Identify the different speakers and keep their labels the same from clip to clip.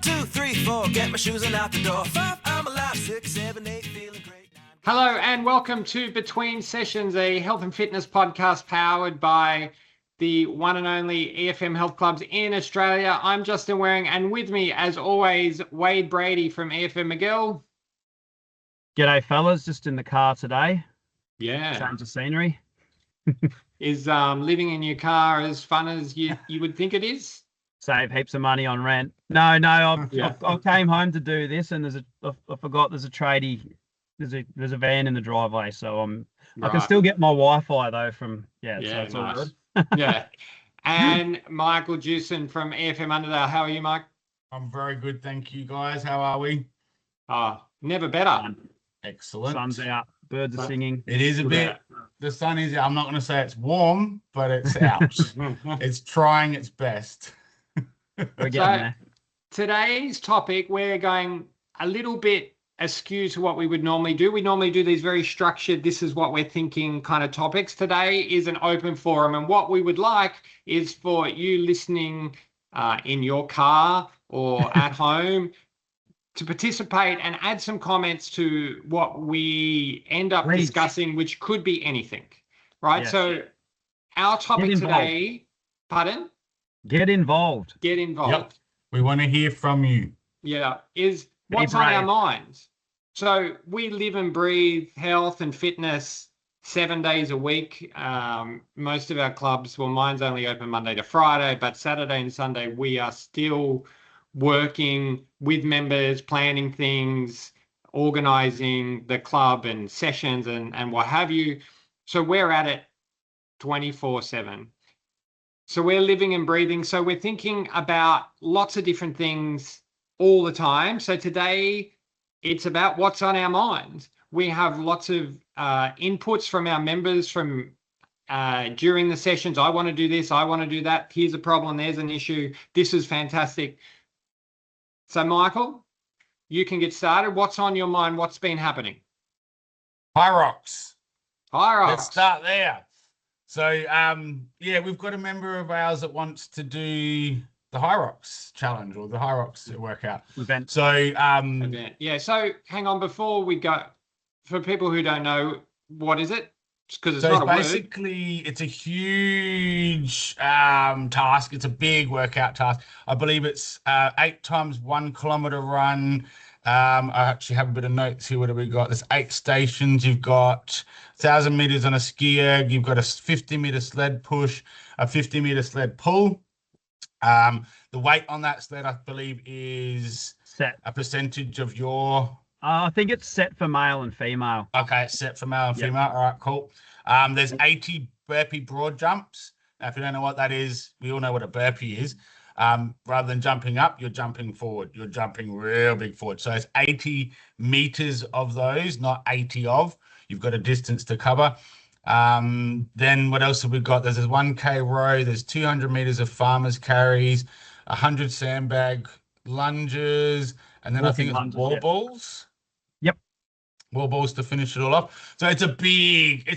Speaker 1: 2, 3, 4, get my shoes and out the door. 5, I'm alive. 6, 7, 8, feeling great. 9.
Speaker 2: Hello and welcome to Between Sessions, a health and fitness podcast powered by the one and only EFM Health Clubs in Australia. I'm Justin Waring, and with me, as always, Wade Brady from EFM Miguel.
Speaker 3: G'day, fellas. Just in the car today.
Speaker 2: Yeah.
Speaker 3: Change of scenery.
Speaker 2: Is living in your car as fun as you would think it is?
Speaker 3: Save heaps of money on rent. No, I came home to do this, and I forgot there's a tradie. There's a van in the driveway, so I can still get my Wi-Fi though from so it's all
Speaker 2: nice.
Speaker 3: good.
Speaker 2: Yeah. And Michael Jewson from EFM Underdale. How are you, Mike?
Speaker 4: I'm very good, thank you, guys. How are we?
Speaker 2: Never better.
Speaker 4: Excellent.
Speaker 3: Sun's out, birds are singing.
Speaker 4: It is a bit. The sun is out. I'm not going to say it's warm, but it's out. It's trying its best.
Speaker 3: We're getting there.
Speaker 2: Today's topic, we're going a little bit askew to what we would normally do. We normally do these very structured, this is what we're thinking kind of topics. Today is an open forum, and what we would like is for you listening in your car or at home to participate and add some comments to what we end up discussing, which could be anything, right?
Speaker 3: Yes.
Speaker 2: So our topic today, pardon?
Speaker 3: Get involved.
Speaker 2: Get involved.
Speaker 4: Yep. We want to hear from you.
Speaker 2: Yeah, is what's on our minds. So we live and breathe health and fitness 7 days a week. Most of our clubs, well, mine's only open Monday to Friday, but Saturday and Sunday we are still working with members, planning things, organizing the club and sessions and what have you. So we're at it 24/7. So we're living and breathing. So we're thinking about lots of different things all the time. So today it's about what's on our minds. We have lots of inputs from our members from during the sessions. I want to do this. I want to do that. Here's a problem. There's an issue. This is fantastic. So Michael, you can get started. What's on your mind? What's been happening?
Speaker 4: HYROX.
Speaker 2: HYROX.
Speaker 4: Let's start there. So, we've got a member of ours that wants to do the HYROX challenge or the HYROX workout
Speaker 3: Event.
Speaker 4: So,
Speaker 2: Event. Yeah. So hang on, before we go, for people who don't know, what is it? Because it's not a
Speaker 4: basically it's a huge task. It's a big workout task. I believe it's 8 times 1 kilometer run. I actually have a bit of notes here. What have we got? There's 8 stations. You've got 1,000 meters on a ski erg. You've got a 50-meter sled push, a 50-meter sled pull. The weight on that sled, I believe, is
Speaker 3: set
Speaker 4: a percentage of your.
Speaker 3: I think it's set for male and female.
Speaker 4: Okay, it's set for male and female. All right, cool. There's 80 burpee broad jumps. Now, if you don't know what that is, we all know what a burpee is. Rather than jumping up, you're jumping forward. You're jumping real big forward. So it's 80 meters of those, not 80 of. You've got a distance to cover. Then what else have we got? There's a 1K row. There's 200 meters of farmers carries, 100 sandbag lunges, and then I think it's wall balls.
Speaker 3: Yep.
Speaker 4: Wall balls to finish it all off. So it's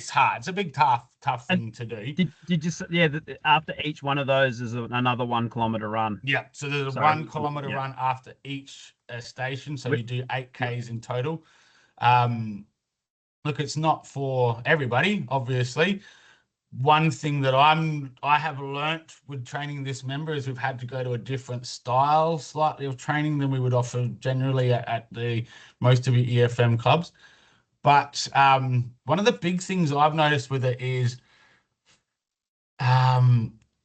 Speaker 4: hard. It's a big, tough thing to do.
Speaker 3: Did you after each one of those is another 1 kilometer run?
Speaker 4: Yeah. So there's a 1 kilometer run after each station. So you do 8Ks in total. Look, it's not for everybody, obviously. One thing that I have learnt with training this member is we've had to go to a different style slightly of training than we would offer generally at the most of the EFM clubs. But one of the big things I've noticed with it is there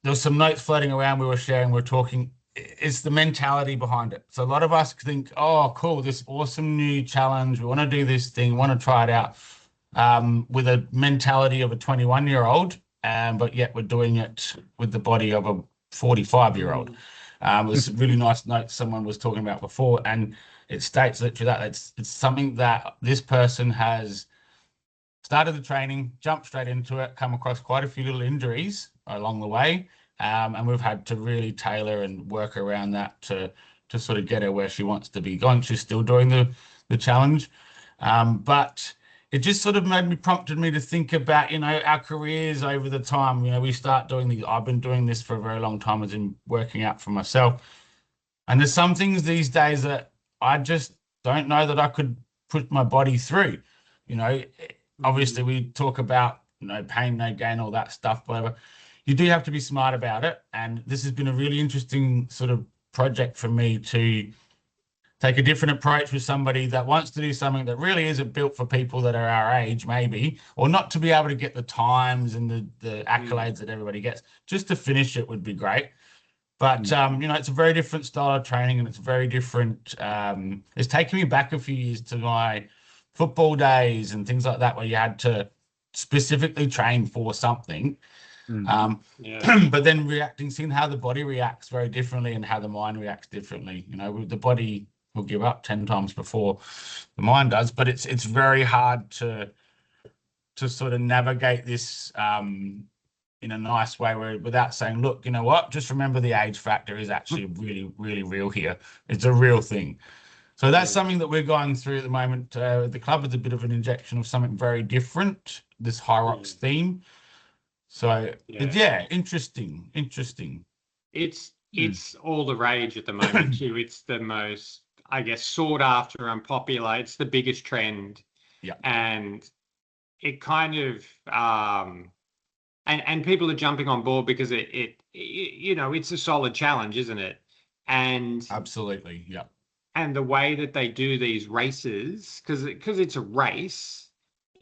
Speaker 4: was some notes floating around we were sharing, we were talking, it's the mentality behind it. So a lot of us think, oh, cool, this awesome new challenge, we want to do this thing, want to try it out with a mentality of a 21-year-old, but yet we're doing it with the body of a 45-year-old. It was a really nice note someone was talking about before, and it states literally that it's something that this person has started the training, jumped straight into it, come across quite a few little injuries along the way, and we've had to really tailor and work around that to sort of get her where she wants to be going. She's still doing the challenge, but it just sort of prompted me to think about, our careers over the time. We start doing I've been doing this for a very long time, as in working out for myself. And there's some things these days that I just don't know that I could put my body through. You know, obviously we talk about no pain, no gain, all that stuff, whatever. You do have to be smart about it. And this has been a really interesting sort of project for me to take a different approach with somebody that wants to do something that really isn't built for people that are our age, maybe, or not to be able to get the times and the accolades that everybody gets. Just to finish it would be great. But, you know, it's a very different style of training, and it's very different. It's taken me back a few years to my football days and things like that, where you had to specifically train for something. But then seeing how the body reacts very differently and how the mind reacts differently. You know, the body will give up 10 times before the mind does, but it's very hard to sort of navigate this in a nice way, without saying, look, you know what, just remember the age factor is actually really, really real here. It's a real thing. So that's something that we're going through at the moment. The club is a bit of an injection of something very different, this HYROX theme. So interesting.
Speaker 2: It's all the rage at the moment too. It's the most, I guess, sought after and popular. It's the biggest trend.
Speaker 4: Yeah.
Speaker 2: And it kind of and people are jumping on board because it you know, it's a solid challenge, isn't it? And
Speaker 4: absolutely, yeah.
Speaker 2: And the way that they do these races, because it's a race,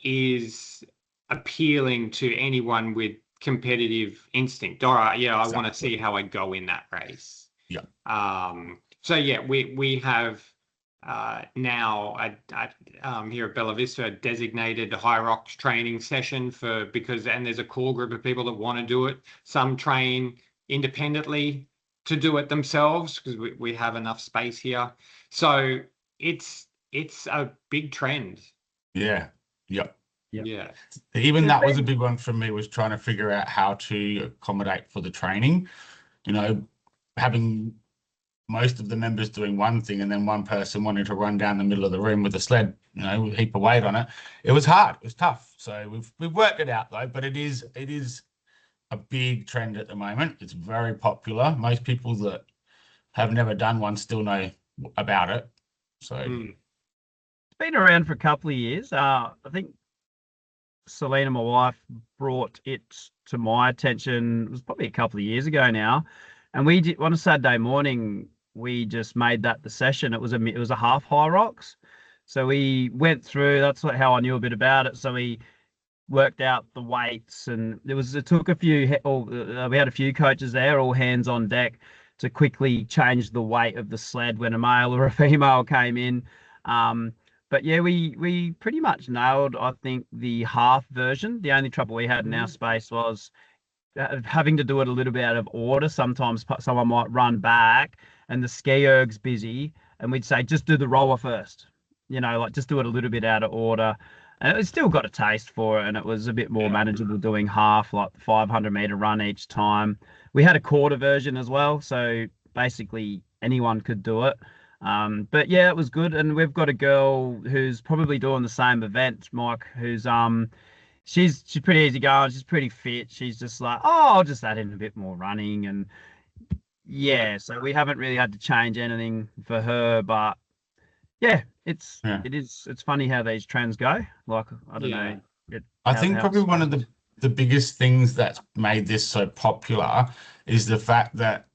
Speaker 2: is appealing to anyone with competitive instinct. All right, yeah, I want to see how I go in that race.
Speaker 4: Yeah.
Speaker 2: So yeah, we have now here at Bella Vista a designated HYROX training session and there's a core group of people that want to do it. Some train independently to do it themselves because we have enough space here. So it's a big trend.
Speaker 4: Yeah. Yep.
Speaker 2: Yeah.
Speaker 4: Even that was a big one for me, was trying to figure out how to accommodate for the training. You know, having most of the members doing one thing and then one person wanting to run down the middle of the room with a sled, you know, with a heap of weight on it. It was hard. It was tough. So we've worked it out though, but it is a big trend at the moment. It's very popular. Most people that have never done one still know about it. So
Speaker 3: it's been around for a couple of years. I think Selena, my wife, brought it to my attention. It was probably a couple of years ago now, and we did on a Saturday morning. We just made that the session. It was a half HYROX, so we went through. That's how I knew a bit about it. So we worked out the weights, and it took a few. We had a few coaches there, all hands on deck, to quickly change the weight of the sled when a male or a female came in. But yeah, we pretty much nailed, I think, the half version. The only trouble we had in our space was having to do it a little bit out of order. Sometimes someone might run back and the ski erg's busy, and we'd say, just do the roller first. You know, like just do it a little bit out of order. And it still got a taste for it, and it was a bit more manageable doing half, like 500-meter run each time. We had a quarter version as well, so basically anyone could do it. But yeah, it was good. And we've got a girl who's probably doing the same event, Mike, who's she's pretty easy going, she's pretty fit. She's just like, I'll just add in a bit more running. And yeah, so we haven't really had to change anything for her, but yeah, it's funny how these trends go. Like, I don't know.
Speaker 4: I think probably one of the biggest things that's made this so popular is the fact that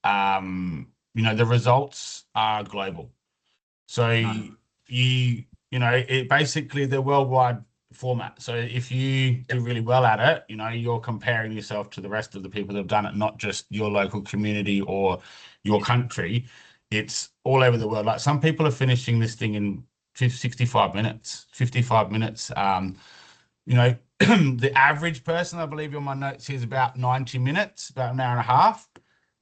Speaker 4: you know, the results are global. So you know, it basically the worldwide format. So if you do really well at it, you know, you're comparing yourself to the rest of the people that have done it, not just your local community or your country. It's all over the world. Like some people are finishing this thing in 65 minutes, 55 minutes. You know, the average person, I believe on my notes here, is about 90 minutes, about an hour and a half.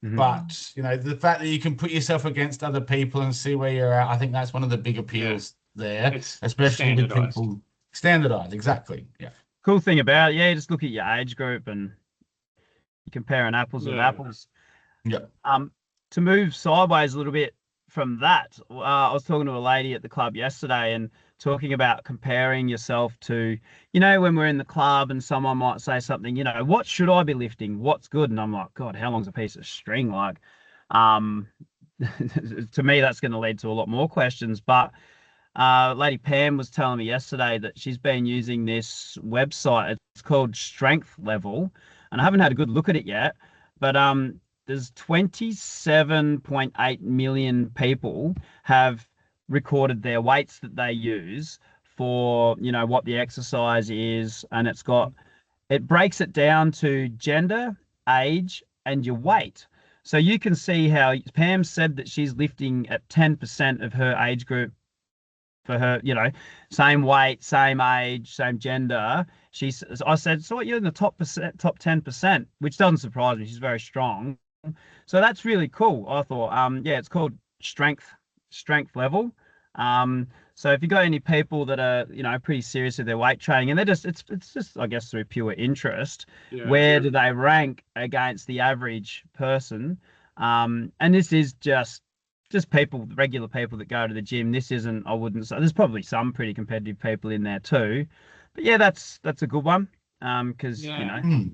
Speaker 4: But, you know, the fact that you can put yourself against other people and see where you're at, I think that's one of the big appeals there,
Speaker 2: it's
Speaker 4: especially with people. Standardized, exactly. Yeah.
Speaker 3: Cool thing about it, just look at your age group and you're comparing apples with apples.
Speaker 4: Yeah.
Speaker 3: To move sideways a little bit from that, I was talking to a lady at the club yesterday and talking about comparing yourself to, you know, when we're in the club and someone might say something, you know, what should I be lifting? What's good? And I'm like, God, how long's a piece of string? Like, to me, that's going to lead to a lot more questions. But Lady Pam was telling me yesterday that she's been using this website. It's called Strength Level, and I haven't had a good look at it yet. But there's 27.8 million people have recorded their weights that they use for, you know, what the exercise is, and it breaks it down to gender, age, and your weight. So you can see how Pam said that she's lifting at 10% of her age group for her, you know, same weight, same age, same gender. I said, so what, you're in the top 10%, which doesn't surprise me. She's very strong. So that's really cool. I thought, yeah, it's called Strength Level. So if you got any people that are, you know, pretty serious with their weight training, and it's just, I guess, through pure interest, where do they rank against the average person? And this is just people, regular people that go to the gym. This isn't, I wouldn't say, there's probably some pretty competitive people in there too, but yeah, that's a good one. Because you know,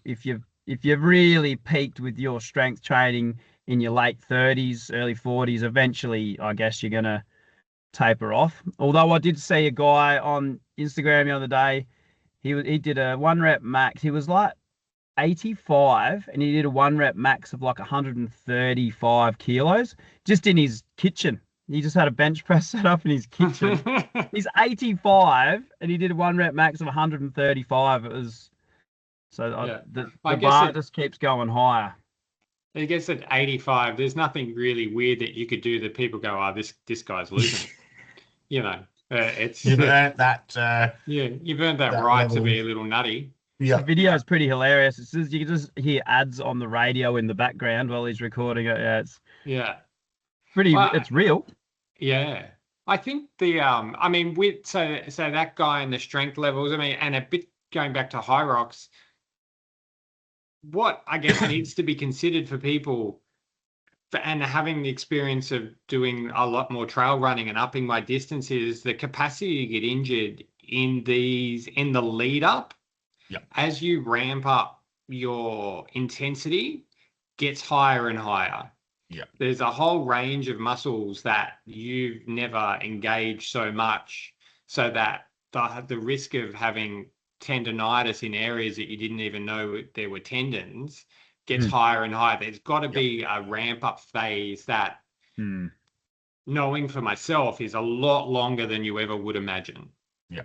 Speaker 3: if you've really peaked with your strength training in your late 30s, early 40s, eventually, I guess you're gonna taper off. Although I did see a guy on Instagram the other day, he did a 1 rep max. He was like 85 and he did a 1 rep max of like 135 kilos just in his kitchen. He just had a bench press set up in his kitchen. He's 85 and he did a 1 rep max of 135. It was the bar just keeps going higher.
Speaker 2: I guess at 85, there's nothing really weird that you could do that people go, oh, this guy's losing. You know, it's
Speaker 4: you've earned that.
Speaker 2: You've earned that right level to be a little nutty.
Speaker 3: Yeah, the video is pretty hilarious. It says you can just hear ads on the radio in the background while he's recording it. Yeah, it's real.
Speaker 2: Yeah, I think I mean, so that guy and the strength levels. I mean, and a bit going back to HYROX. What I guess needs to be considered for people, and having the experience of doing a lot more trail running and upping my distance, is the capacity to get injured in the lead up.
Speaker 4: Yeah.
Speaker 2: As you ramp up your intensity, gets higher and higher.
Speaker 4: Yeah.
Speaker 2: There's a whole range of muscles that you've never engaged so much, so that the risk of having tendonitis in areas that you didn't even know there were tendons gets higher and higher. There's got to be a ramp up phase that, knowing for myself, is a lot longer than you ever would imagine.
Speaker 4: Yeah.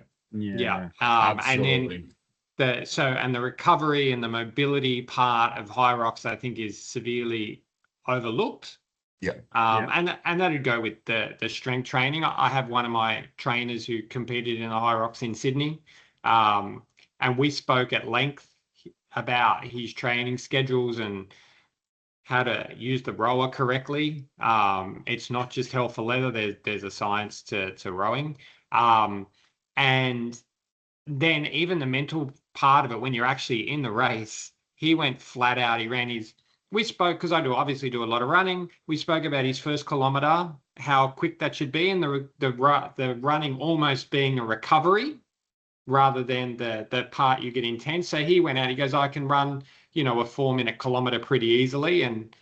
Speaker 2: And then the recovery and the mobility part of HYROX, I think, is severely overlooked. And that'd go with the strength training. I have one of my trainers who competed in the HYROX in Sydney, and we spoke at length about his training schedules and how to use the rower correctly. It's not just hell for leather. There's a science to rowing, and then even the mental part of it, when you're actually in the race, he went flat out. We spoke, because I obviously do a lot of running. We spoke about his first kilometer, how quick that should be, and the running almost being a recovery rather than the part you get intense. So he went out, he goes, I can run, a 4-minute kilometer pretty easily. And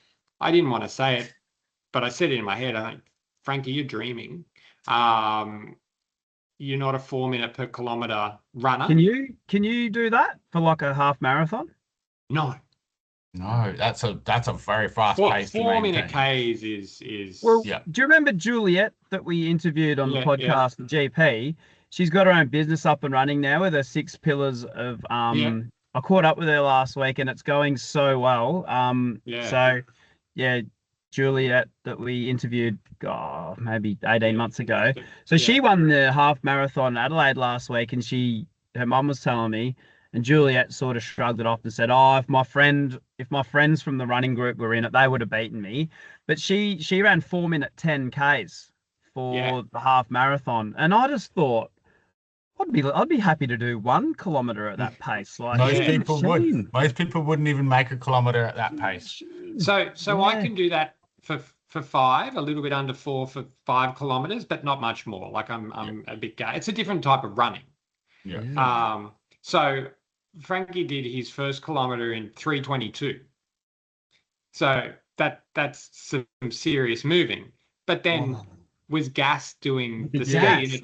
Speaker 2: I didn't want to say it, but I said it in my head. I think, Frankie, you're dreaming. You're not a 4-minute per kilometer runner.
Speaker 3: Can you do that for like a half marathon?
Speaker 2: No,
Speaker 4: that's a very fast pace.
Speaker 2: 4-minute Ks is
Speaker 3: well. Yeah. Do you remember Juliet that we interviewed on the podcast, the GP? She's got her own business up and running now with her 6 pillars of I caught up with her last week and it's going so well. Juliet that we interviewed maybe 18 months ago. So she won the half marathon in Adelaide last week, and her mum was telling me, and Juliet sort of shrugged it off and said, if my friends from the running group were in it, they would have beaten me. But she ran 4-minute 10 Ks for the half marathon. And I just thought, I'd be happy to do 1 kilometer at that pace. Like
Speaker 4: most people would. Most people wouldn't even make a kilometer at that pace.
Speaker 2: So I can do that for 5, a little bit under 4 for 5 kilometers, but not much more. Like I'm a bit gay. It's a different type of running.
Speaker 4: Yeah.
Speaker 2: So Frankie did his first kilometer in 3:22. So that's some serious moving. But then was gas doing the ski,
Speaker 3: Yes.
Speaker 2: and it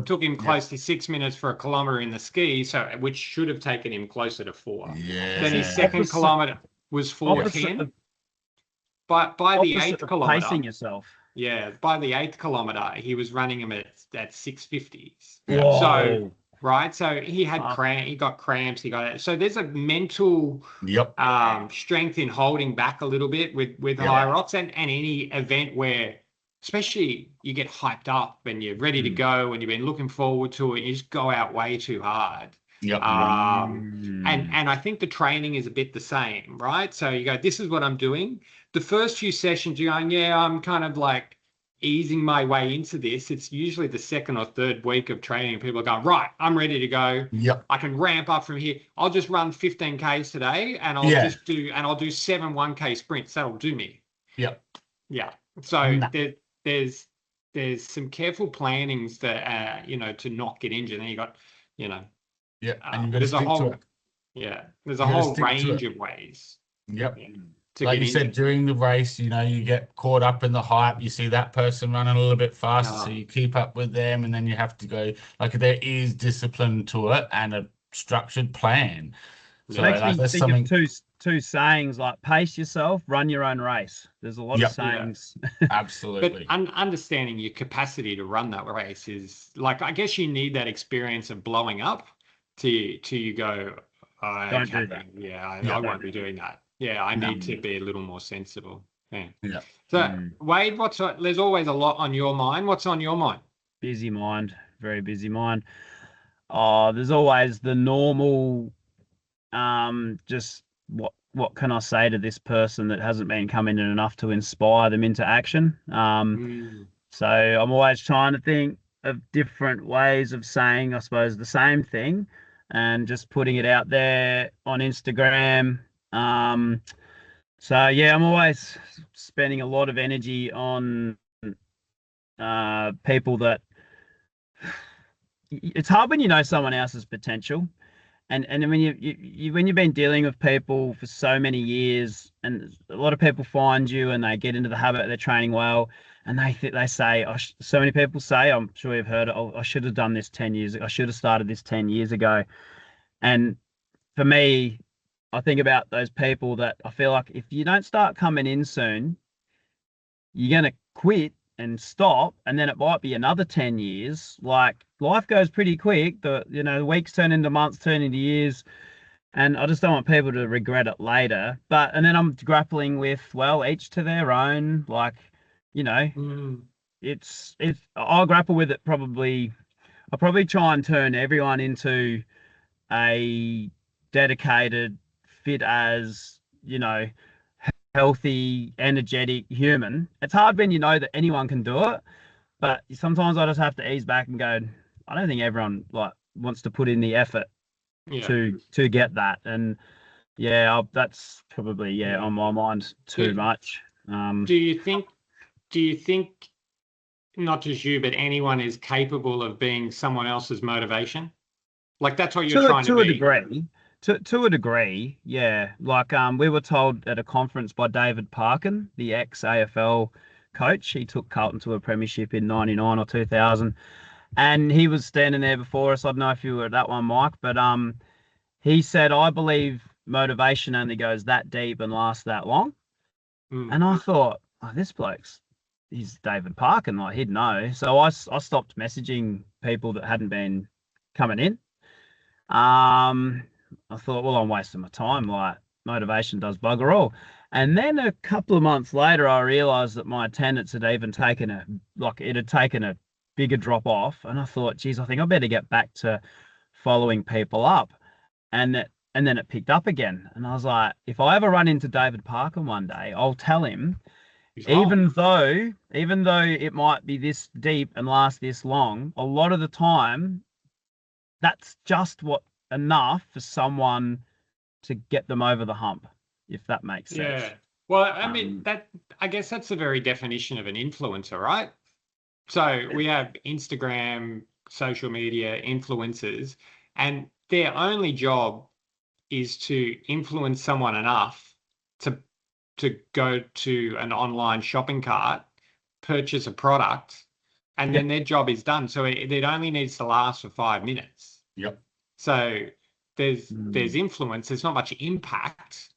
Speaker 2: took him close to 6 minutes for a kilometer in the ski, so which should have taken him closer to 4.
Speaker 4: Yeah.
Speaker 2: Then his second kilometer was 4:10. By the 8th kilometer,
Speaker 3: pacing yourself.
Speaker 2: yeah, by the 8th kilometer, he was running him at 6:50s.
Speaker 3: Whoa.
Speaker 2: So right, so he had he got cramps, so there's a mental strength in holding back a little bit with HYROX and any event where, especially, you get hyped up and you're ready to go and you've been looking forward to it, you just go out way too hard. And I think the training is a bit the same, right? So you go, this is what I'm doing. The first few sessions, you're going, yeah, I'm kind of like easing my way into this. It's usually the second or third week of training. People are going, right, I'm ready to go. I can ramp up from here. I'll just run 15Ks today and I'll do 7 1K sprints. That'll do me. Yeah. So there's some careful plannings that, to not get injured. And you got, and
Speaker 4: you've got to stick to it.
Speaker 2: There's a whole range of ways.
Speaker 4: Like you said, during the race, you get caught up in the hype. You see that person running a little bit faster, so you keep up with them, and then you have to go. Like, there is discipline to it and a structured plan. So
Speaker 3: makes me think of two sayings, like pace yourself, run your own race. There's a lot of sayings.
Speaker 4: Absolutely.
Speaker 2: But understanding your capacity to run that race is, like, I guess you need that experience of blowing up to you go,
Speaker 3: don't do that.
Speaker 2: I won't be doing that. I need to be a little more sensible. So, Wade, there's always a lot on your mind. What's on your mind?
Speaker 3: Busy mind, very busy mind. There's always the normal, just what can I say to this person that hasn't been coming in enough to inspire them into action? So I'm always trying to think of different ways of saying, I suppose, the same thing, and just putting it out there on Instagram. So I'm always spending a lot of energy on people that it's hard when you know someone else's potential, and when when you've been dealing with people for so many years, and a lot of people find you and they get into the habit, they're training well, and they say, so many people say, I'm sure you've heard it, I should have done this 10 years ago, I should have started this 10 years ago. And for me, I think about those people that I feel like if you don't start coming in soon, you're going to quit and stop, and then it might be another 10 years. Like, life goes pretty quick. The weeks turn into months, turn into years, and I just don't want people to regret it later. And then I'm grappling with, well, each to their own. Like, it's I'll grapple with it probably. I'll probably try and turn everyone into a dedicated, fit as, healthy, energetic human. It's hard when you know that anyone can do it, but sometimes I just have to ease back and go, I don't think everyone wants to put in the effort to get that. And that's probably on my mind too much.
Speaker 2: Do you think not just you, but anyone is capable of being someone else's motivation? Like, that's what you're trying to be.
Speaker 3: To a degree. To a degree, yeah. Like, we were told at a conference by David Parkin, the ex-AFL coach. He took Carlton to a premiership in 99 or 2000. And he was standing there before us. I don't know if you were at that one, Mike, but he said, I believe motivation only goes that deep and lasts that long. And I thought, this he's David Parkin, like, he'd know. So I stopped messaging people that hadn't been coming in. I thought, well, I'm wasting my time. Like, motivation does bugger all. And then a couple of months later, I realized that my attendance had even taken a bigger drop off. And I thought, geez, I think I better get back to following people up. And then it picked up again. And I was like, if I ever run into David Parker one day, I'll tell him, even though it might be this deep and last this long, a lot of the time, that's just enough for someone to get them over the hump, if that makes sense.
Speaker 2: Yeah. Well, I mean, I guess that's the very definition of an influencer, right? So we have Instagram, social media influencers, and their only job is to influence someone enough to go to an online shopping cart, purchase a product, and then their job is done. So it only needs to last for 5 minutes.
Speaker 4: Yep.
Speaker 2: So there's influence. There's not much impact.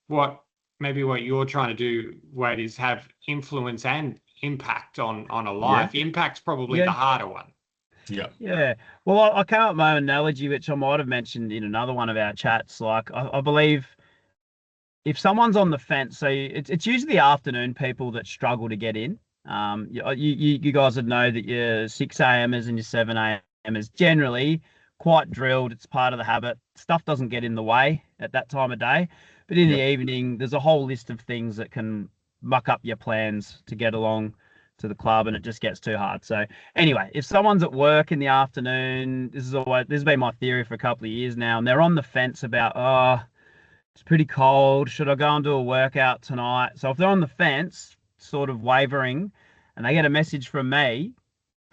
Speaker 2: What you're trying to do, Wade, is have influence and impact on a life. Impact's probably the harder one.
Speaker 4: Yeah.
Speaker 3: Yeah. Well, I came up with my own analogy, which I might have mentioned in another one of our chats. Like, I believe if someone's on the fence, so it's usually afternoon people that struggle to get in. You guys would know that your 6 a.m.ers and your 7 a.m.ers generally quite drilled. It's part of the habit. Stuff doesn't get in the way at that time of day. But in the evening, there's a whole list of things that can muck up your plans to get along to the club, and it just gets too hard. So anyway, if someone's at work in the afternoon, this has been my theory for a couple of years now, and they're on the fence about, it's pretty cold, should I go and do a workout tonight? So if they're on the fence, sort of wavering, and they get a message from me,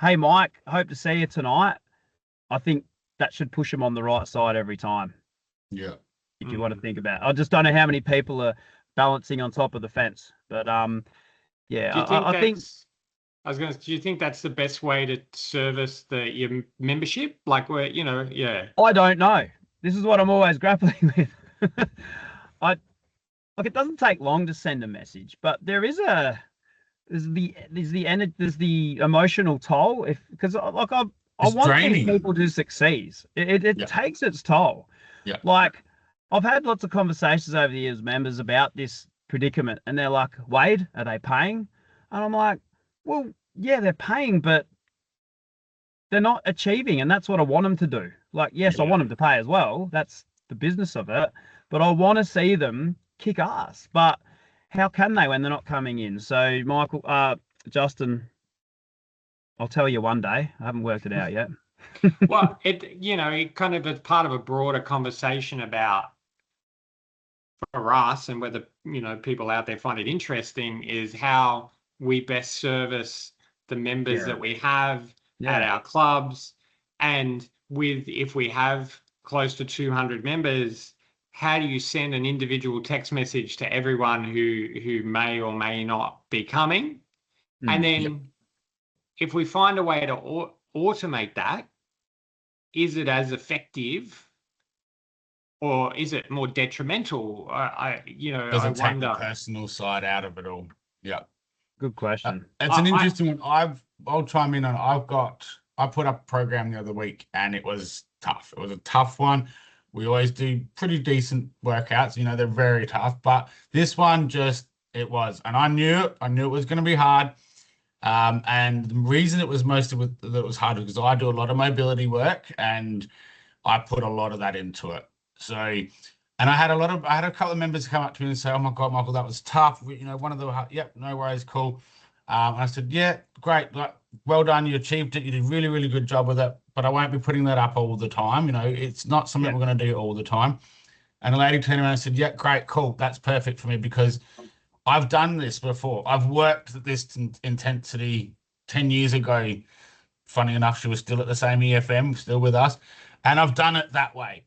Speaker 3: hey Mike, hope to see you tonight, I think that should push them on the right side every time.
Speaker 4: Yeah.
Speaker 3: If you want to think about it. I just don't know how many people are balancing on top of the fence, but yeah, I think.
Speaker 2: Do you think that's the best way to service your membership? Like, where,
Speaker 3: I don't know. This is what I'm always grappling with. It doesn't take long to send a message, but there's the emotional toll. Because I want these people to succeed. It takes its toll.
Speaker 4: Yeah.
Speaker 3: Like, I've had lots of conversations over the years with members about this predicament, and they're like, Wade, are they paying? And I'm like, well, yeah, they're paying, but they're not achieving, and that's what I want them to do. Like, yes, I want them to pay as well. That's the business of it. But I want to see them kick ass. But how can they when they're not coming in? So, Michael, Justin, I'll tell you one day. I haven't worked it out yet.
Speaker 2: Well, it kind of is part of a broader conversation about, for us, and whether people out there find it interesting, is how we best service the members that we have at our clubs, and if we have close to 200 members, how do you send an individual text message to everyone who may or may not be coming? And then if we find a way to automate that, is it as effective? Or is it more detrimental?
Speaker 4: Doesn't take the personal side out of it all. Yeah.
Speaker 3: Good question.
Speaker 4: It's an interesting one. I'll chime in on. I put up a program the other week, and it was tough. It was a tough one. We always do pretty decent workouts. They're very tough, but this one it was, and I knew it was going to be hard. And the reason it was that it was hard because I do a lot of mobility work, and I put a lot of that into it. So, and I had a couple of members come up to me and say, "Oh my God, Michael, that was tough." One of them, "Yep, no worries, cool." And I said, "Yeah, great, well done, you achieved it. You did a really, really good job with it. But I won't be putting that up all the time. It's not something we're going to do all the time." And the lady turned around and said, "Yeah, great, cool, that's perfect for me because I've done this before. I've worked at this intensity 10 years ago. Funny enough, she was still at the same EFM, still with us, and I've done it that way.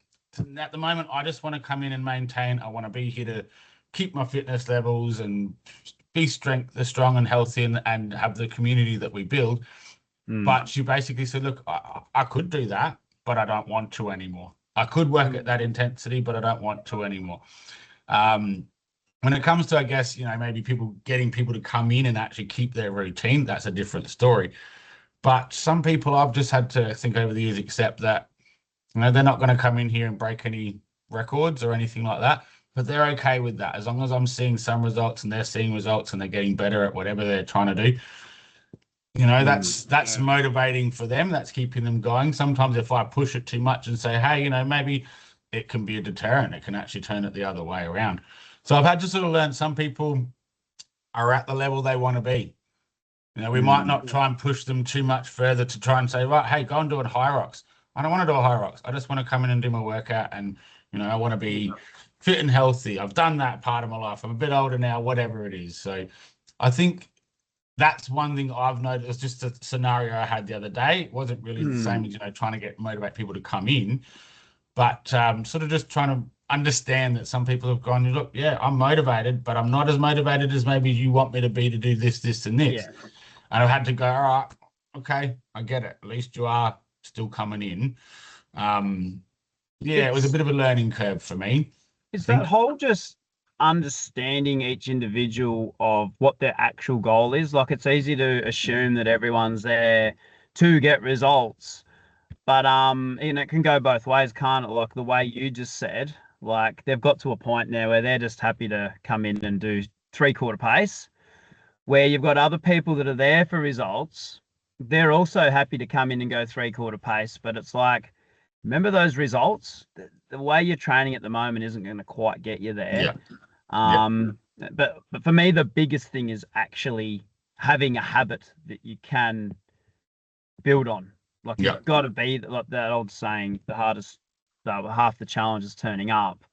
Speaker 4: At the moment, I just want to come in and maintain. I want to be here to keep my fitness levels and be strong and healthy and have the community that we build." But she basically said, "Look, I could do that, but I don't want to anymore. I could work at that intensity, but I don't want to anymore." When it comes to, I guess, maybe getting people to come in and actually keep their routine, that's a different story. But some people I've just had to think over the years accept that they're not going to come in here and break any records or anything like that, but they're okay with that. As long as I'm seeing some results and they're seeing results and they're getting better at whatever they're trying to do, that's motivating for them. That's keeping them going. Sometimes if I push it too much and say, hey, maybe it can be a deterrent, it can actually turn it the other way around. So I've had to sort of learn some people are at the level they want to be. We might not try and push them too much further to try and say, right, hey, go and do a HYROX. I don't want to do a HYROX. I just want to come in and do my workout, and I want to be fit and healthy. I've done that part of my life. I'm a bit older now, whatever it is. So I think that's one thing I've noticed. It's just a scenario I had the other day. It wasn't really the same as, trying to motivate people to come in, but sort of just trying to understand that some people have gone, look, yeah, I'm motivated, but I'm not as motivated as maybe you want me to be to do this, this, and this.
Speaker 3: Yeah.
Speaker 4: And I've had to go, all right, okay, I get it. At least you are still coming in. Yeah, it was a bit of a learning curve for me.
Speaker 3: It's that whole just understanding each individual of what their actual goal is. Like, it's easy to assume that everyone's there to get results, but it can go both ways, can't it? Like the way you just said, like they've got to a point now where they're just happy to come in and do 3/4 pace, where you've got other people that are there for results. They're also happy to come in and go 3/4 pace, but it's like, remember those results? The way you're training at the moment isn't going to quite get you there. But for me, the biggest thing is actually having a habit that you can build on. Like you've got to be like that old saying, half the challenge is turning up.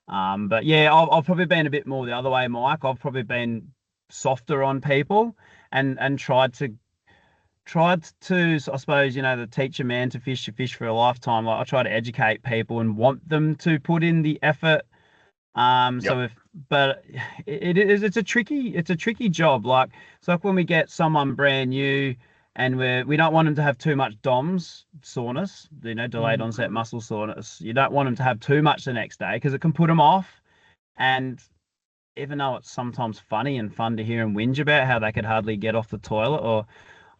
Speaker 3: But yeah, I've probably been a bit more the other way, Mike. I've probably been softer on people and tried to, I suppose, to teach a man to fish, you fish for a lifetime. Like I try to educate people and want them to put in the effort. But it's a tricky job. Like, it's like when we get someone brand new and we don't want them to have too much DOMS soreness, delayed onset muscle soreness. You don't want them to have too much the next day because it can put them off. And even though it's sometimes funny and fun to hear them whinge about how they could hardly get off the toilet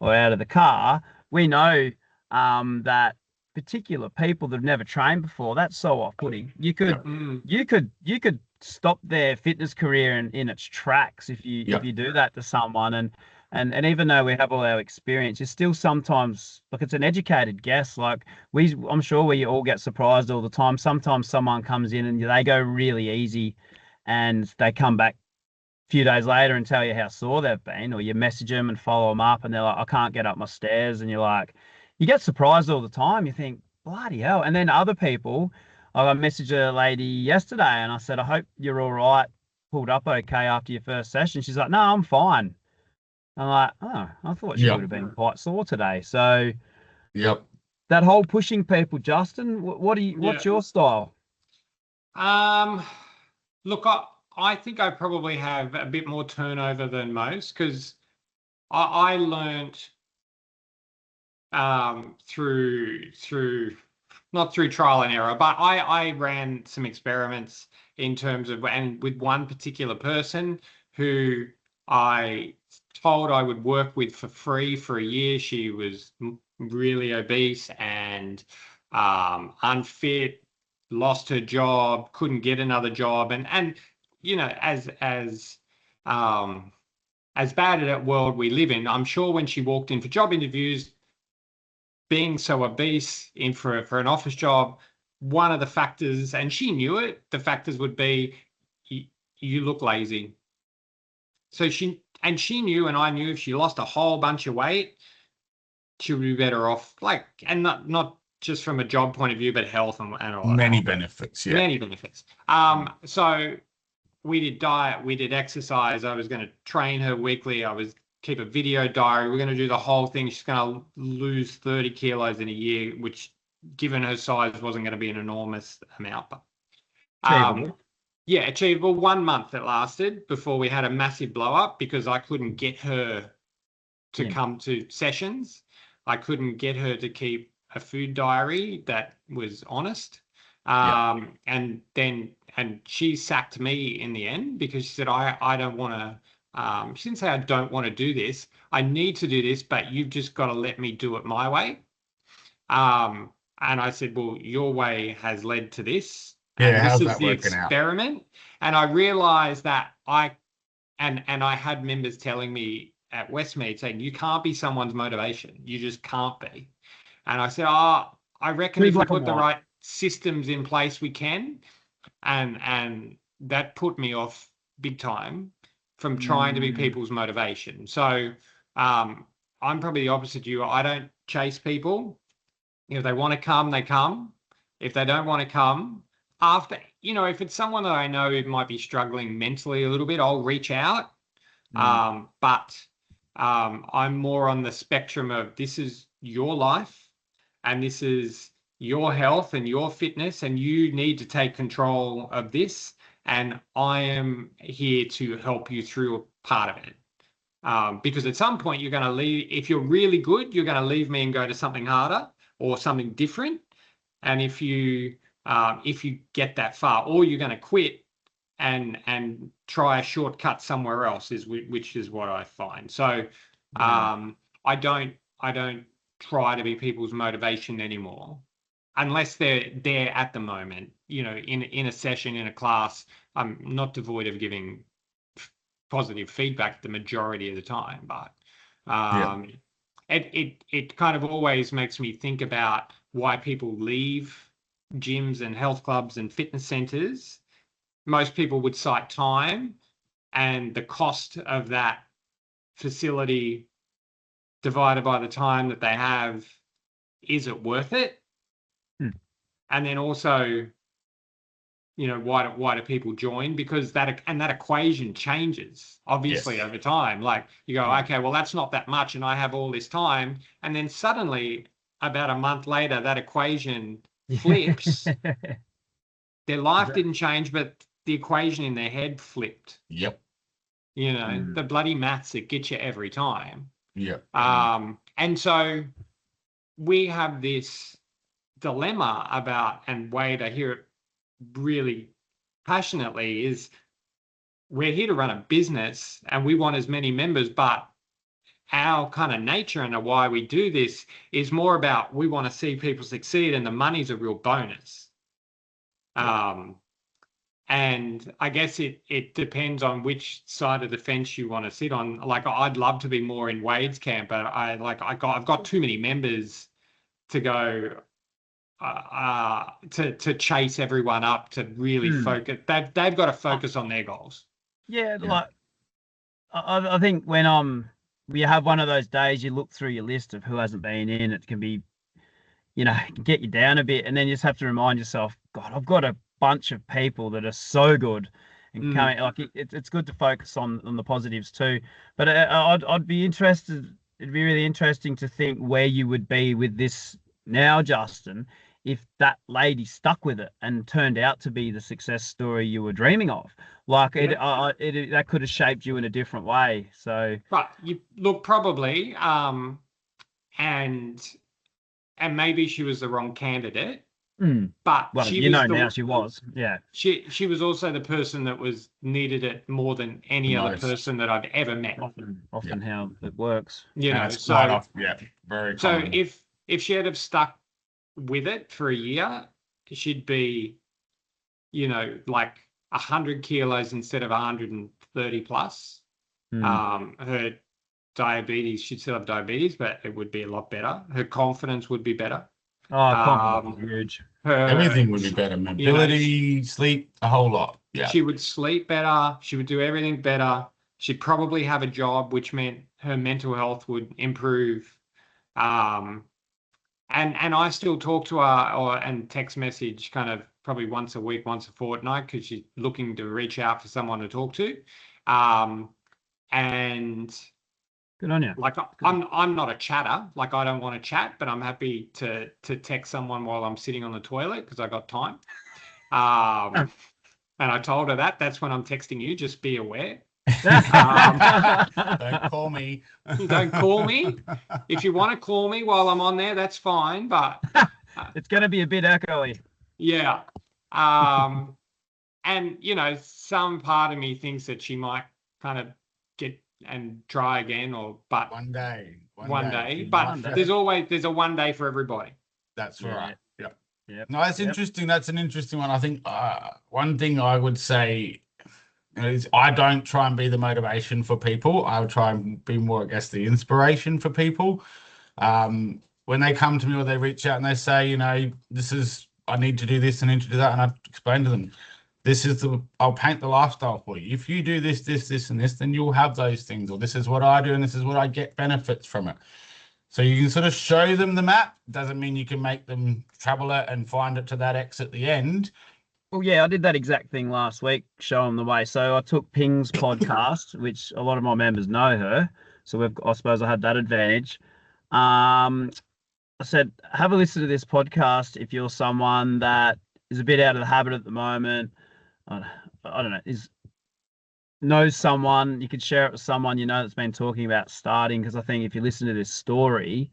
Speaker 3: or out of the car, we know that particular people that have never trained before, that's so off-putting. You could stop their fitness career in its tracks if you do that to someone. And even though we have all our experience, you still sometimes, like, it's an educated guess. Like I'm sure we all get surprised all the time. Sometimes someone comes in and they go really easy and they come back a few days later and tell you how sore they've been, or you message them and follow them up and they're like, I can't get up my stairs. And you're like, you get surprised all the time. You think, bloody hell. And then other people, I messaged a lady yesterday and I said, I hope you're all right, pulled up okay after your first session. She's like, no, I'm fine. I'm like, oh, I thought she would have been quite sore today. So that whole pushing people, Justin, what's your style?
Speaker 2: Look, I think I probably have a bit more turnover than most because I learned through not through trial and error, but I ran some experiments in terms of, and with one particular person who I told I would work with for free for a year. She was really obese and unfit, lost her job, couldn't get another job, and as bad a world we live in, I'm sure when she walked in for job interviews, being so obese in for an office job, one of the factors, and she knew it, the factors would be you look lazy. So she knew, and I knew, if she lost a whole bunch of weight, she would be better off. Like, and not just from a job point of view, but health and all
Speaker 4: many benefits. Yeah,
Speaker 2: many benefits. So we did diet, we did exercise. I was going to train her weekly. I was keep a video diary. We're going to do the whole thing. She's going to lose 30 kilos in a year, which, given her size, wasn't going to be an enormous amount. But achievable. 1 month it lasted before we had a massive blow up because I couldn't get her to come to sessions. I couldn't get her to keep a food diary that was honest. And she sacked me in the end because she said, I don't want to, she didn't say I don't want to do this. I need to do this, but you've just got to let me do it my way. And I said, well, your way has led to this.
Speaker 4: Yeah,
Speaker 2: and
Speaker 4: how's
Speaker 2: this is
Speaker 4: that
Speaker 2: the
Speaker 4: working out?
Speaker 2: experiment. And I realized that I had members telling me at Westmead saying, you can't be someone's motivation. You just can't be. And I said, I reckon if we put the right systems in place, we can. And that put me off big time from trying to be people's motivation. So I'm probably the opposite of you. I don't chase people. If they want to come, they come. If they don't want to come, if it's someone that I know might be struggling mentally a little bit, I'll reach out. But I'm more on the spectrum of, this is your life and this is your health and your fitness, and you need to take control of this. And I am here to help you through part of it. Because at some point you're going to leave. If you're really good, you're going to leave me and go to something harder or something different. And if you get that far, or you're going to quit and try a shortcut somewhere else, which is what I find. So I don't try to be people's motivation anymore, unless they're there at the moment. In a session, in a class, I'm not devoid of giving positive feedback the majority of the time, but it kind of always makes me think about why people leave gyms and health clubs and fitness centers. Most people would cite time and the cost of that facility divided by the time that they have. Is it worth it? And then also, why do people join? Because that equation changes obviously over time. Like you go, okay, well, that's not that much, and I have all this time, and then suddenly about a month later that equation flips. Their life didn't change, but the equation in their head flipped.
Speaker 4: Yep.
Speaker 2: The bloody maths that get you every time.
Speaker 4: Yep.
Speaker 2: And so we have this dilemma about, and Wade, I hear it really passionately, is we're here to run a business and we want as many members, but our kind of nature and why we do this is more about we want to see people succeed, and the money's a real bonus. And I guess it depends on which side of the fence you want to sit on. Like, I'd love to be more in Wade's camp, but I've got too many members to go to chase everyone up to really focus. They've got to focus on their goals.
Speaker 3: Yeah, like I think when you have one of those days, you look through your list of who hasn't been in, it can be, get you down a bit, and then you just have to remind yourself, God, I've got a bunch of people that are so good and coming. Like it's good to focus on the positives too. But I'd be interested. It'd be really interesting to think where you would be with this now, Justin, if that lady stuck with it and turned out to be the success story you were dreaming of. Like that could have shaped you in a different way. So,
Speaker 2: but you look, probably, and maybe she was the wrong candidate. But
Speaker 3: well,
Speaker 2: she
Speaker 3: now she was. Yeah.
Speaker 2: She was also the person that needed it more than any other person that I've ever met.
Speaker 3: Often how it works.
Speaker 2: Very
Speaker 4: so
Speaker 2: common. If she had have stuck with it for a year, she'd be, like 100 kilos instead of 130 plus. Her diabetes, she'd still have diabetes, but it would be a lot better. Her confidence would be better.
Speaker 3: Confidence is huge.
Speaker 4: Everything would be better. Mobility, sleep, a whole lot. Yeah.
Speaker 2: She would sleep better. She would do everything better. She'd probably have a job, which meant her mental health would improve. And I still talk to her and text message kind of probably once a week, once a fortnight, because she's looking to reach out for someone to talk to. And
Speaker 3: good on you.
Speaker 2: Like, I'm not a chatter. Like, I don't want to chat, but I'm happy to text someone while I'm sitting on the toilet because I got time. And I told her that's when I'm texting you. Just be aware.
Speaker 4: Don't call me.
Speaker 2: Don't call me. If you want to call me while I'm on there, that's fine. But
Speaker 3: it's going to be a bit echoey.
Speaker 2: Yeah. And some part of me thinks that she might kind of get and try again, but
Speaker 4: one day.
Speaker 2: But there's a one day for everybody.
Speaker 4: That's right.
Speaker 3: Yeah.
Speaker 4: No, that's interesting. That's an interesting one. I think one thing I would say is I don't try and be the motivation for people. I would try and be more, I guess, the inspiration for people. When they come to me or they reach out and they say, I need to do this, I need to do that, and I explain to them, I'll paint the lifestyle for you. If you do this, this, and this, then you'll have those things. Or this is what I do, and this is what I get benefits from it. So you can sort of show them the map. Doesn't mean you can make them travel it and find it to that X at the end.
Speaker 3: Well, yeah, I did that exact thing last week, show them the way. So I took Ping's podcast, which a lot of my members know her. So I suppose I had that advantage. I said, have a listen to this podcast if you're someone that is a bit out of the habit at the moment. I don't know, knows someone, you could share it with someone that's been talking about starting, because I think if you listen to this story,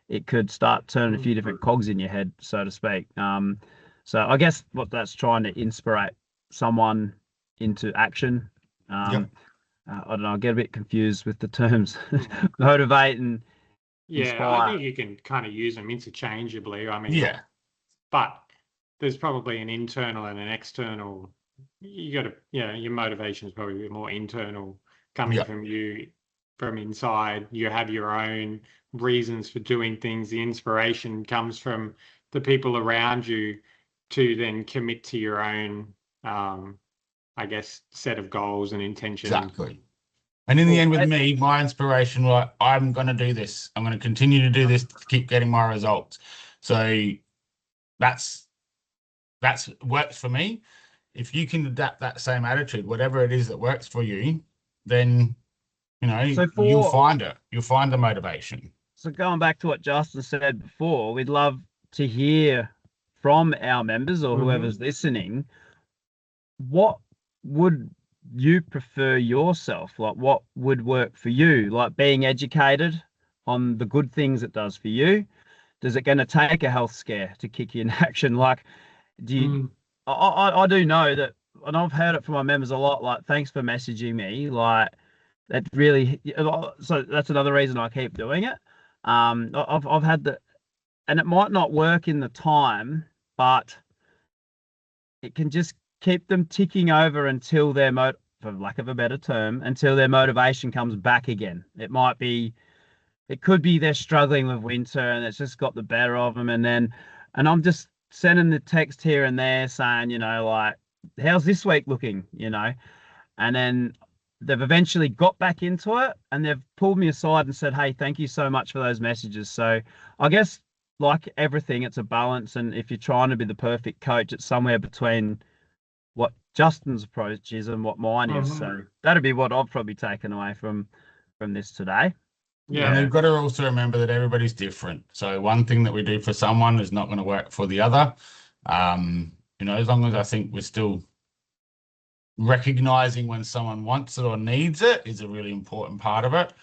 Speaker 3: it could start turning a few different cogs in your head, so to speak. So I guess what that's trying to inspire someone into action.
Speaker 4: Yep.
Speaker 3: I don't know, I get a bit confused with the terms motivate and
Speaker 2: Yeah, I
Speaker 3: inspire.
Speaker 2: think you can kind of use them interchangeably. I mean,
Speaker 4: Yeah.
Speaker 2: but there's probably an internal and an external. You got to, your motivation is probably more internal, coming
Speaker 4: Yep.
Speaker 2: from you, from inside. You have your own reasons for doing things. The inspiration comes from the people around you to then commit to your own, I guess, set of goals and intentions.
Speaker 4: Exactly. And in the end, with me, my inspiration, right, I'm going to do this. I'm going to continue to do this to keep getting my results. So that's works for me. If you can adapt that same attitude, whatever it is that works for you, then, you'll find it. You'll find the motivation.
Speaker 3: So going back to what Justin said before, we'd love to hear from our members or whoever's listening. What would you prefer yourself? Like, what would work for you? Like, being educated on the good things it does for you. Does it going to take a health scare to kick you in action? Like, do you? I do know that, and I've heard it from my members a lot. Like, thanks for messaging me. Like, that really. So that's another reason I keep doing it. I've had the, and it might not work in the time, but it can just keep them ticking over until their for lack of a better term, until their motivation comes back again. It could be they're struggling with winter and it's just got the better of them, and I'm just sending the text here and there saying, like, how's this week looking, and then they've eventually got back into it and they've pulled me aside and said, hey, thank you so much for those messages. So I guess, like everything, it's a balance, and if you're trying to be the perfect coach, it's somewhere between what Justin's approach is and what mine is. So that'd be what I've probably taken away from this today.
Speaker 2: Yeah.
Speaker 4: And we've got to also remember that everybody's different. So one thing that we do for someone is not going to work for the other. As long as I think we're still recognizing when someone wants it or needs it is a really important part of it.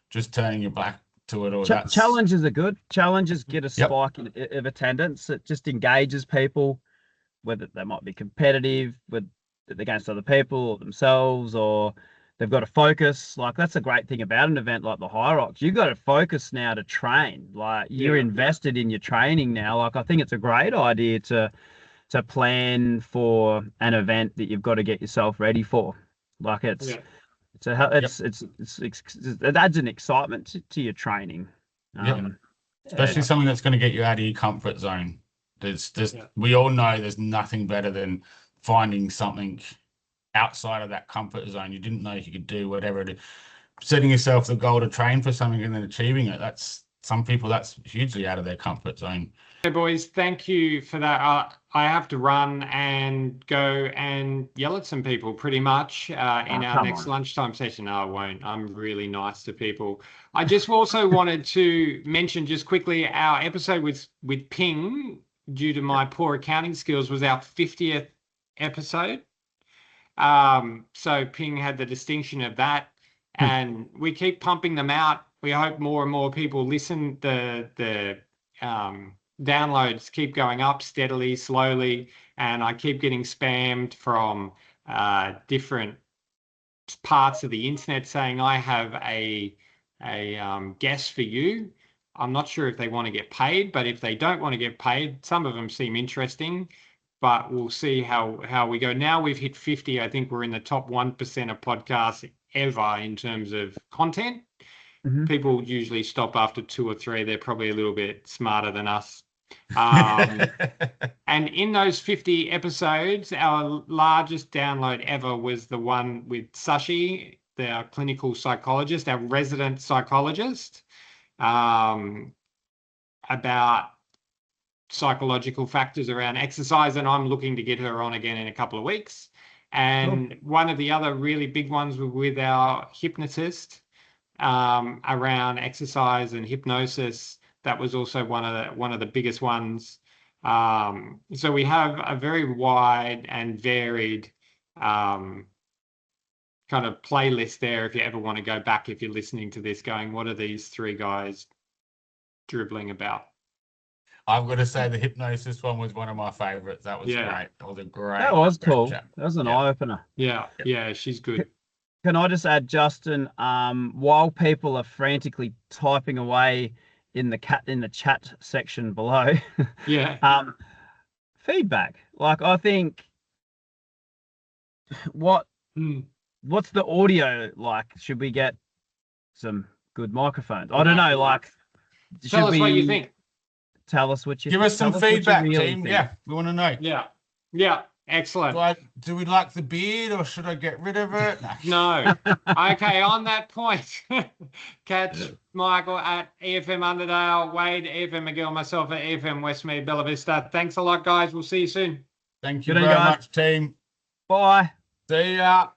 Speaker 4: Just turning your back to it, or
Speaker 3: challenges are good. Challenges get a spike of attendance. It just engages people, whether they might be competitive with against other people or themselves, or they've got to focus. Like, that's a great thing about an event like the HYROX. You've got to focus now to train. Like, you're invested in your training now. Like, I think it's a great idea to plan for an event that you've got to get yourself ready for. Like, it adds an excitement to your training.
Speaker 4: Especially something that's going to get you out of your comfort zone. We all know there's nothing better than finding something outside of that comfort zone you didn't know you could do, whatever it is. Setting yourself the goal to train for something and then achieving it, that's some people, that's hugely out of their comfort zone.
Speaker 2: Hey boys, thank you for that. I have to run and go and yell at some people pretty much in our next lunchtime session. No, I won't. I'm really nice to people. I just also wanted to mention just quickly, our episode with Ping, due to my poor accounting skills, was our 50th episode. So Ping had the distinction of that, and we keep pumping them out. We hope more and more people listen. The downloads keep going up steadily, slowly, and I keep getting spammed from different parts of the internet saying, I have a guest for you. I'm not sure if they want to get paid, but if they don't want to get paid, some of them seem interesting, but we'll see how we go. Now we've hit 50. I think we're in the top 1% of podcasts ever in terms of content. People usually stop after 2 or 3. They're probably a little bit smarter than us. And in those 50 episodes, our largest download ever was the one with Sashi, our clinical psychologist, our resident psychologist, about psychological factors around exercise. And I'm looking to get her on again in a couple of weeks. And one of the other really big ones was with our hypnotist, around exercise and hypnosis. that was also one of the biggest ones. So we have a very wide and varied kind of playlist there. If you ever want to go back, if you're listening to this, going, what are these three guys dribbling about?
Speaker 4: I've got to say the hypnosis one was one of my favorites. That was
Speaker 2: Yeah.
Speaker 4: great. That was a great.
Speaker 3: That was
Speaker 4: great
Speaker 3: cool.
Speaker 4: chat.
Speaker 3: That was an
Speaker 4: Yeah.
Speaker 3: eye opener.
Speaker 2: Yeah, she's good.
Speaker 3: Can I just add, Justin, while people are frantically typing away in the chat section below,
Speaker 2: Yeah.
Speaker 3: feedback. Like, I think what's the audio like? Should we get some good microphones? I don't know. Like,
Speaker 2: Tell us what you think.
Speaker 3: Tell us what you
Speaker 4: Give us some feedback,
Speaker 3: really
Speaker 4: team.
Speaker 3: think.
Speaker 4: Yeah, we want to know.
Speaker 2: Yeah. Excellent.
Speaker 4: Do we like the beard or should I get rid of it?
Speaker 2: No. Okay, on that point, catch Michael at EFM Underdale, Wade, EFM McGill, myself at EFM Westmead, Bella Vista. Thanks a lot, guys. We'll see you soon.
Speaker 4: Thank you
Speaker 3: Good day,
Speaker 4: very
Speaker 3: guys.
Speaker 4: much, team.
Speaker 3: Bye.
Speaker 4: See ya.